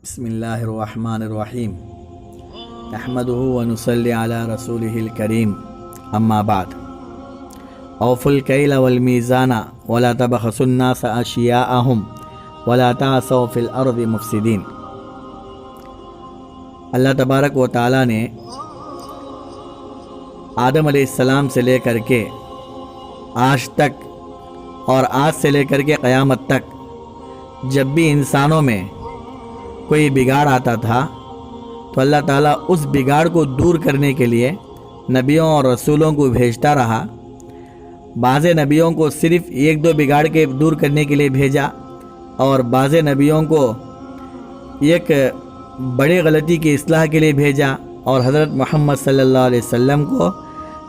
بسم اللہ الرحمن الرحیم نحمدہ ونصلی علی رسولہ الکریم اما بعد اوفوا الکیل والمیزان ولا تبخسوا الناس اشیاءهم ولا تعثوا فی الارض مفسدین۔ اللہ تبارک و تعالیٰ نے آدم علیہ السلام سے لے کر کے آج تک اور آج سے لے کر کے قیامت تک جب بھی انسانوں میں کوئی بگاڑ آتا تھا تو اللہ تعالیٰ اس بگاڑ کو دور کرنے کے لیے نبیوں اور رسولوں کو بھیجتا رہا۔ بعض نبیوں کو صرف ایک دو بگاڑ کے دور کرنے کے لیے بھیجا اور بعض نبیوں کو ایک بڑی غلطی کی اصلاح کے لیے بھیجا، اور حضرت محمد صلی اللہ علیہ وسلم کو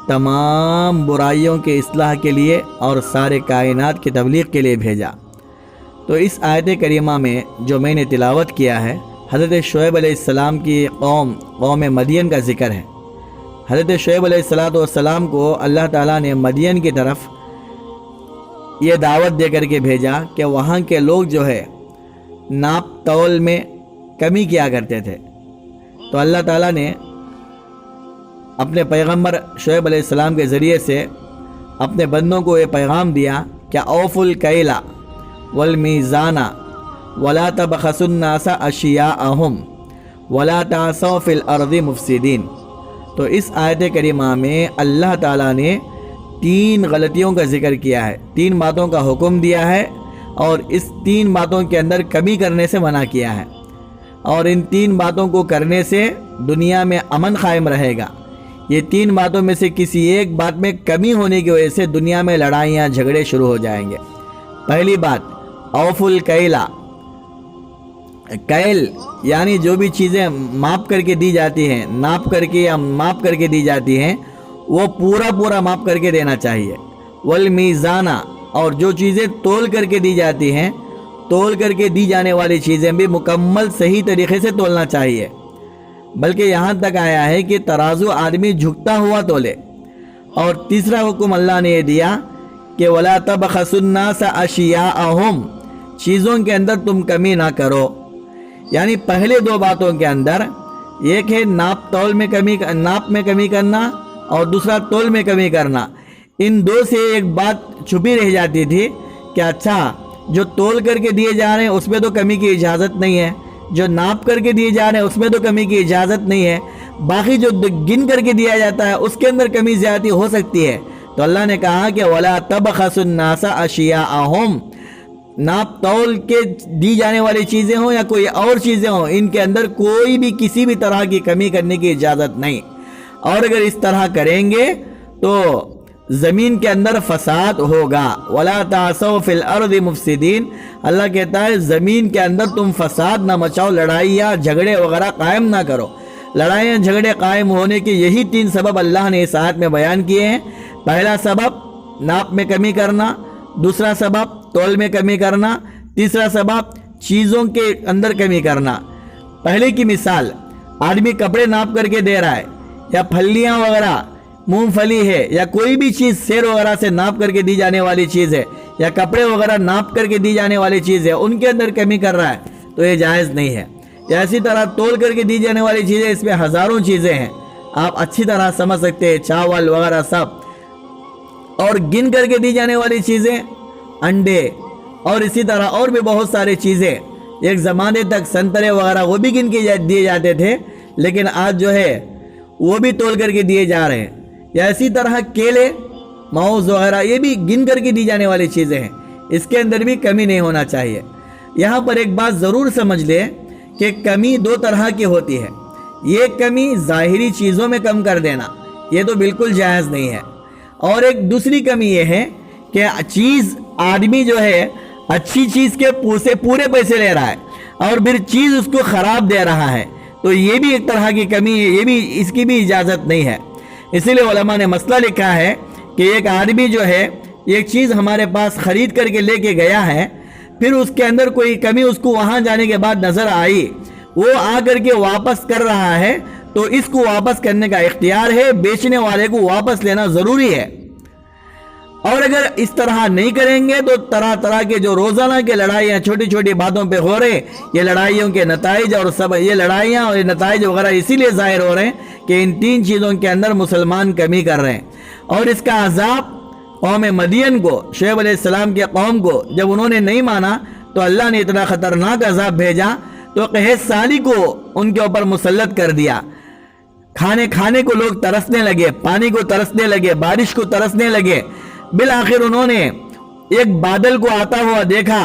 تمام برائیوں کے اصلاح کے لیے اور سارے کائنات کی تبلیغ کے لیے بھیجا۔ تو اس آیت کریمہ میں جو میں نے تلاوت کیا ہے، حضرت شعیب علیہ السلام کی قوم مدین کا ذکر ہے۔ حضرت شعیب علیہ السلام کو اللہ تعالیٰ نے مدین کی طرف یہ دعوت دے کر کے بھیجا کہ وہاں کے لوگ جو ہے ناپ تول میں کمی کیا کرتے تھے، تو اللہ تعالیٰ نے اپنے پیغمبر شعیب علیہ السلام کے ذریعے سے اپنے بندوں کو یہ پیغام دیا کہ اوفوا الکیل والمیزان ولا تبخسوا الناس اشیاءهم ولا تعثوا فی الارض مفسدین۔ تو اس آیت کریمہ میں اللہ تعالیٰ نے تین غلطیوں کا ذکر کیا ہے، تین باتوں کا حکم دیا ہے، اور اس تین باتوں کے اندر کمی کرنے سے منع کیا ہے، اور ان تین باتوں کو کرنے سے دنیا میں امن قائم رہے گا۔ یہ تین باتوں میں سے کسی ایک بات میں کمی ہونے کی وجہ سے دنیا میں لڑائیاں جھگڑے شروع ہو جائیں گے۔ پہلی بات اوفوا الکیل، کیل یعنی جو بھی چیزیں ماپ کر کے دی جاتی ہیں، ناپ کر کے یا ماپ کر کے دی جاتی ہیں، وہ پورا ماپ کر کے دینا چاہیے۔ والمیزان، اور جو چیزیں تول کر کے دی جاتی ہیں، تول کر کے دی جانے والی چیزیں بھی مکمل صحیح طریقے سے تولنا چاہیے، بلکہ یہاں تک آیا ہے کہ ترازو آدمی جھکتا ہوا تولے۔ اور تیسرا حکم اللہ نے یہ دیا کہ وَلَا تَبْخَسُوا النَّاسَ أَشْيَاءَهُمْ، چیزوں کے اندر تم کمی نہ کرو۔ یعنی پہلے دو باتوں کے اندر ایک ہے ناپ میں کمی کرنا، اور دوسرا تول میں کمی کرنا۔ ان دو سے ایک بات چھپی رہ جاتی تھی کہ اچھا جو تول کر کے دیے جا رہے ہیں اس میں تو کمی کی اجازت نہیں ہے، جو ناپ کر کے دیے جا رہے ہیں اس میں تو کمی کی اجازت نہیں ہے، باقی جو گن کر کے دیا جاتا ہے اس کے اندر کمی زیادتی ہو سکتی ہے۔ تو اللہ نے کہا کہ وَلَا تَبْخَسُوا النَّاسَ أَشْيَاءَهُمْ، ناپ تول کے دی جانے والی چیزیں ہوں یا کوئی اور چیزیں ہوں، ان کے اندر کوئی بھی کسی بھی طرح کی کمی کرنے کی اجازت نہیں، اور اگر اس طرح کریں گے تو زمین کے اندر فساد ہوگا۔ وَلَا تَعْثَوْا فِي الْأَرْضِ مُفْسِدِينَ، اللہ کہتا ہے زمین کے اندر تم فساد نہ مچاؤ، لڑائیاں جھگڑے وغیرہ قائم نہ کرو۔ لڑائیاں جھگڑے قائم ہونے کے یہی تین سبب اللہ نے اس آیت میں بیان کیے ہیں۔ پہلا سبب ناپ میں کمی کرنا، دوسرا سبب تول میں کمی کرنا، تیسرا سبب چیزوں کے اندر کمی کرنا۔ پہلے کی مثال، آدمی کپڑے ناپ کر کے دے رہا ہے، یا پھلیاں وغیرہ مونگ پھلی ہے، یا کوئی بھی چیز سیر وغیرہ سے ناپ کر کے دی جانے والی چیز ہے، یا کپڑے وغیرہ ناپ کر کے دی جانے والی چیز ہے، ان کے اندر کمی کر رہا ہے تو یہ جائز نہیں ہے۔ یا اسی طرح تول کر کے دی جانے والی چیزیں، اس میں ہزاروں چیزیں ہیں، آپ اچھی طرح سمجھ سکتے ہیں، چاول وغیرہ سب۔ اور گن کر کے دی جانے والی چیزیں انڈے، اور اسی طرح اور بھی بہت سارے چیزیں، ایک زمانے تک سنترے وغیرہ وہ بھی گن کے دیے جاتے تھے، لیکن آج جو ہے وہ بھی تول کر کے دیے جا رہے ہیں۔ یا اسی طرح کیلے، موز وغیرہ، یہ بھی گن کر کے دی جانے والی چیزیں ہیں، اس کے اندر بھی کمی نہیں ہونا چاہیے۔ یہاں پر ایک بات ضرور سمجھ لیں کہ کمی دو طرح کی ہوتی ہے۔ یہ کمی ظاہری چیزوں میں کم کر دینا، یہ تو بالکل جائز نہیں ہے، اور ایک دوسری کمی یہ ہے کہ چیز آدمی جو ہے اچھی چیز کے پورے پیسے لے رہا ہے اور پھر چیز اس کو خراب دے رہا ہے، تو یہ بھی ایک طرح کی کمی ہے، یہ بھی اس کی بھی اجازت نہیں ہے۔ اسی لیے علماء نے مسئلہ لکھا ہے کہ ایک آدمی جو ہے ایک چیز ہمارے پاس خرید کر کے لے کے گیا ہے، پھر اس کے اندر کوئی کمی اس کو وہاں جانے کے بعد نظر آئی، وہ آ کر کے واپس کر رہا ہے، تو اس کو واپس کرنے کا اختیار ہے، بیچنے والے کو واپس لینا ضروری ہے۔ اور اگر اس طرح نہیں کریں گے تو طرح طرح کے جو روزانہ کے لڑائیاں چھوٹی چھوٹی باتوں پہ ہو رہے، یہ لڑائیوں کے نتائج اور سب یہ لڑائیاں اور نتائج وغیرہ اسی لیے ظاہر ہو رہے ہیں کہ ان 3 چیزوں کے اندر مسلمان کمی کر رہے ہیں۔ اور اس کا عذاب قوم مدین کو، شعیب علیہ السلام کے قوم کو، جب انہوں نے نہیں مانا تو اللہ نے اتنا خطرناک عذاب بھیجا تو قحط سالی کو ان کے اوپر مسلط کر دیا۔ کھانے کو لوگ ترسنے لگے، پانی کو ترسنے لگے، بارش کو ترسنے لگے۔ بالآخر انہوں نے ایک بادل کو آتا ہوا دیکھا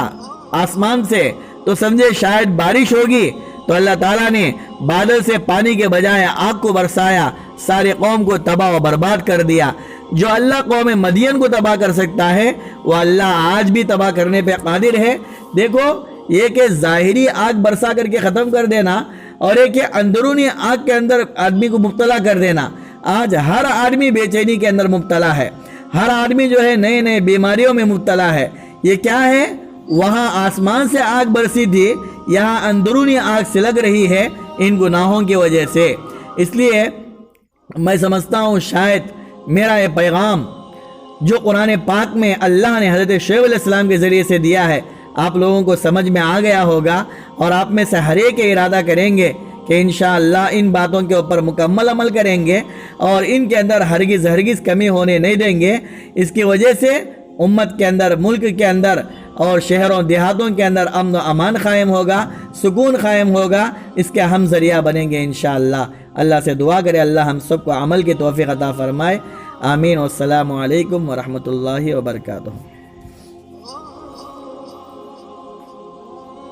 آسمان سے تو سمجھے شاید بارش ہوگی، تو اللہ تعالیٰ نے بادل سے پانی کے بجائے آگ کو برسایا، سارے قوم کو تباہ و برباد کر دیا۔ جو اللہ قوم مدین کو تباہ کر سکتا ہے وہ اللہ آج بھی تباہ کرنے پہ قادر ہے۔ دیکھو، یہ کہ ظاہری آگ برسا کر کے ختم کر دینا اور ایک کہ اندرونی آگ کے اندر آدمی کو مبتلا کر دینا۔ آج ہر آدمی بے چینی کے اندر مبتلا ہے، ہر آدمی جو ہے نئے نئے بیماریوں میں مبتلا ہے۔ یہ کیا ہے؟ وہاں آسمان سے آگ برسی تھی، یہاں اندرونی آگ سلگ رہی ہے ان گناہوں کی وجہ سے۔ اس لیے میں سمجھتا ہوں شاید میرا یہ پیغام جو قرآن پاک میں اللہ نے حضرت شعیب علیہ السلام کے ذریعے سے دیا ہے آپ لوگوں کو سمجھ میں آ گیا ہوگا، اور آپ میں سے ہر ایک ارادہ کریں گے کہ انشاءاللہ ان باتوں کے اوپر مکمل عمل کریں گے اور ان کے اندر ہرگز کمی ہونے نہیں دیں گے۔ اس کی وجہ سے امت کے اندر، ملک کے اندر اور شہروں دیہاتوں کے اندر امن و امان قائم ہوگا، سکون قائم ہوگا۔ اس کے ہم ذریعہ بنیں گے انشاءاللہ۔ اللہ سے دعا کرے اللہ ہم سب کو عمل کی توفیق عطا فرمائے۔ آمین۔ والسلام علیکم ورحمۃ اللہ وبرکاتہ۔